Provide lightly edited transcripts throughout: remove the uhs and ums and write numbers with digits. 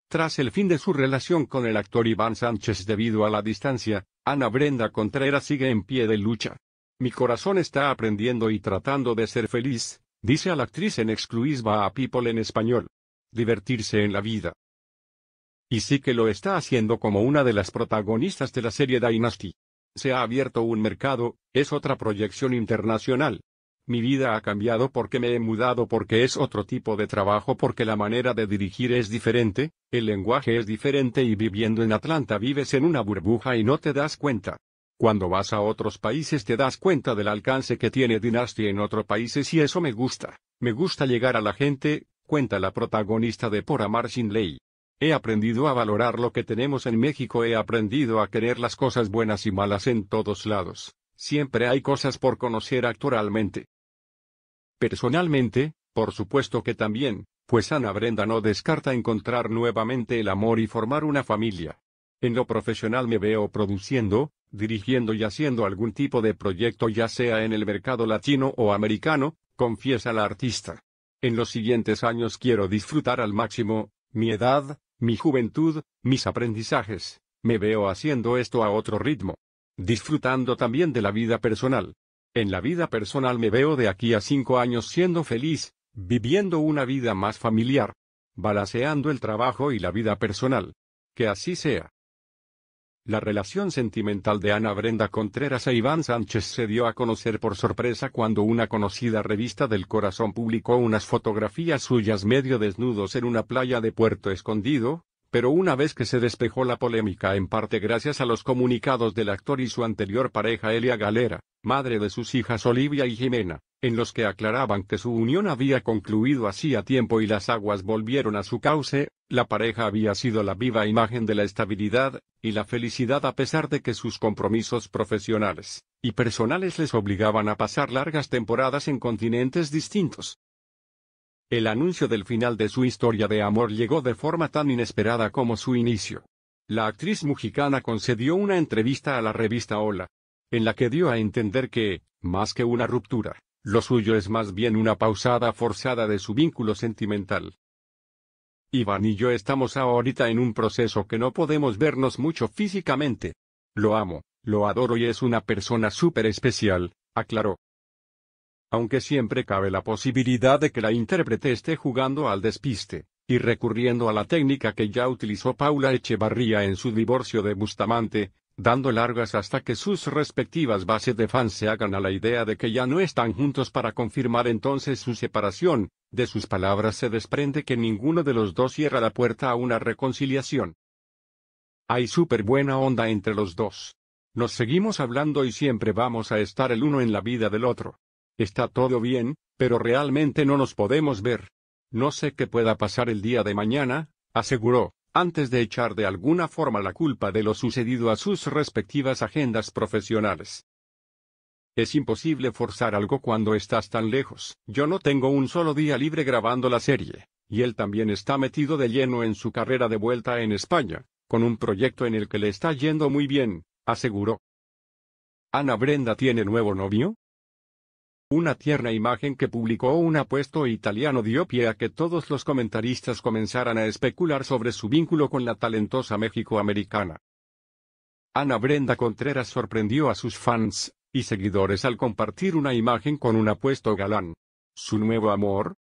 Tras el fin de su relación con el actor Iván Sánchez debido a la distancia, Ana Brenda Contreras sigue en pie de lucha. Mi corazón está aprendiendo y tratando de ser feliz, dice a la actriz en exclusiva a People en español. Divertirse en la vida. Y sí que lo está haciendo como una de las protagonistas de la serie Dynasty. Se ha abierto un mercado, es otra proyección internacional. Mi vida ha cambiado porque me he mudado, porque es otro tipo de trabajo, porque la manera de dirigir es diferente, el lenguaje es diferente y viviendo en Atlanta vives en una burbuja y no te das cuenta. Cuando vas a otros países te das cuenta del alcance que tiene Dynasty en otros países y eso me gusta llegar a la gente, cuenta la protagonista de Por Amar Sin Ley. He aprendido a valorar lo que tenemos en México, he aprendido a querer las cosas buenas y malas en todos lados, siempre hay cosas por conocer actualmente. Personalmente, por supuesto que también, pues Ana Brenda no descarta encontrar nuevamente el amor y formar una familia. En lo profesional me veo produciendo, dirigiendo y haciendo algún tipo de proyecto ya sea en el mercado latino o americano, confiesa la artista. En los siguientes años quiero disfrutar al máximo, mi edad, mi juventud, mis aprendizajes, me veo haciendo esto a otro ritmo. Disfrutando también de la vida personal. En la vida personal me veo de aquí a 5 años siendo feliz, viviendo una vida más familiar. Balanceando el trabajo y la vida personal. Que así sea. La relación sentimental de Ana Brenda Contreras e Iván Sánchez se dio a conocer por sorpresa cuando una conocida revista del corazón publicó unas fotografías suyas medio desnudos en una playa de Puerto Escondido, pero una vez que se despejó la polémica en parte gracias a los comunicados del actor y su anterior pareja Elia Galera, madre de sus hijas Olivia y Jimena, en los que aclaraban que su unión había concluido hacía tiempo y las aguas volvieron a su cauce, la pareja había sido la viva imagen de la estabilidad y la felicidad a pesar de que sus compromisos profesionales y personales les obligaban a pasar largas temporadas en continentes distintos. El anuncio del final de su historia de amor llegó de forma tan inesperada como su inicio. La actriz mexicana concedió una entrevista a la revista Hola, en la que dio a entender que, más que una ruptura, lo suyo es más bien una pausada forzada de su vínculo sentimental. Iván y yo estamos ahorita en un proceso que no podemos vernos mucho físicamente. Lo amo, lo adoro y es una persona súper especial, aclaró. Aunque siempre cabe la posibilidad de que la intérprete esté jugando al despiste, y recurriendo a la técnica que ya utilizó Paula Echevarría en su divorcio de Bustamante, dando largas hasta que sus respectivas bases de fans se hagan a la idea de que ya no están juntos para confirmar entonces su separación, de sus palabras se desprende que ninguno de los dos cierra la puerta a una reconciliación. Hay súper buena onda entre los dos. Nos seguimos hablando y siempre vamos a estar el uno en la vida del otro. Está todo bien, pero realmente no nos podemos ver. No sé qué pueda pasar el día de mañana, aseguró, antes de echar de alguna forma la culpa de lo sucedido a sus respectivas agendas profesionales. Es imposible forzar algo cuando estás tan lejos. Yo no tengo un solo día libre grabando la serie, y él también está metido de lleno en su carrera de vuelta en España, con un proyecto en el que le está yendo muy bien, aseguró. ¿Ana Brenda tiene nuevo novio? Una tierna imagen que publicó un apuesto italiano dio pie a que todos los comentaristas comenzaran a especular sobre su vínculo con la talentosa mexicoamericana. Ana Brenda Contreras sorprendió a sus fans y seguidores al compartir una imagen con un apuesto galán. ¿Su nuevo amor?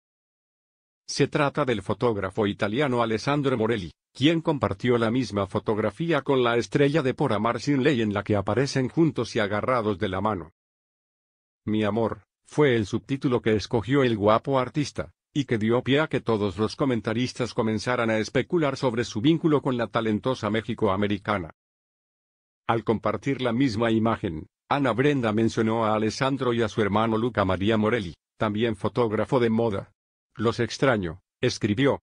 Se trata del fotógrafo italiano Alessandro Morelli, quien compartió la misma fotografía con la estrella de Por Amar Sin Ley en la que aparecen juntos y agarrados de la mano. Mi amor, fue el subtítulo que escogió el guapo artista, y que dio pie a que todos los comentaristas comenzaran a especular sobre su vínculo con la talentosa mexicoamericana. Al compartir la misma imagen, Ana Brenda mencionó a Alessandro y a su hermano Luca María Morelli, también fotógrafo de moda. Los extraño, escribió.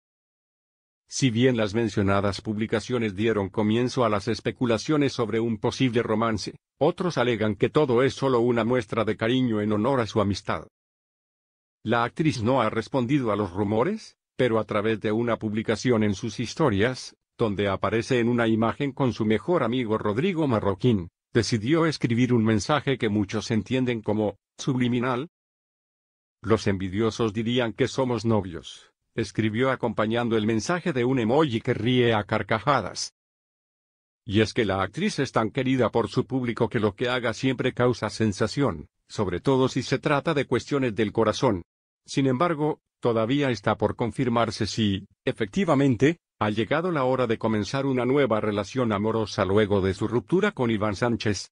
Si bien las mencionadas publicaciones dieron comienzo a las especulaciones sobre un posible romance, otros alegan que todo es solo una muestra de cariño en honor a su amistad. La actriz no ha respondido a los rumores, pero a través de una publicación en sus historias, donde aparece en una imagen con su mejor amigo Rodrigo Marroquín, decidió escribir un mensaje que muchos entienden como subliminal. Los envidiosos dirían que somos novios. escribió acompañando el mensaje de un emoji que ríe a carcajadas. Y es que la actriz es tan querida por su público que lo que haga siempre causa sensación, sobre todo si se trata de cuestiones del corazón. Sin embargo, todavía está por confirmarse si, efectivamente, ha llegado la hora de comenzar una nueva relación amorosa luego de su ruptura con Iván Sánchez.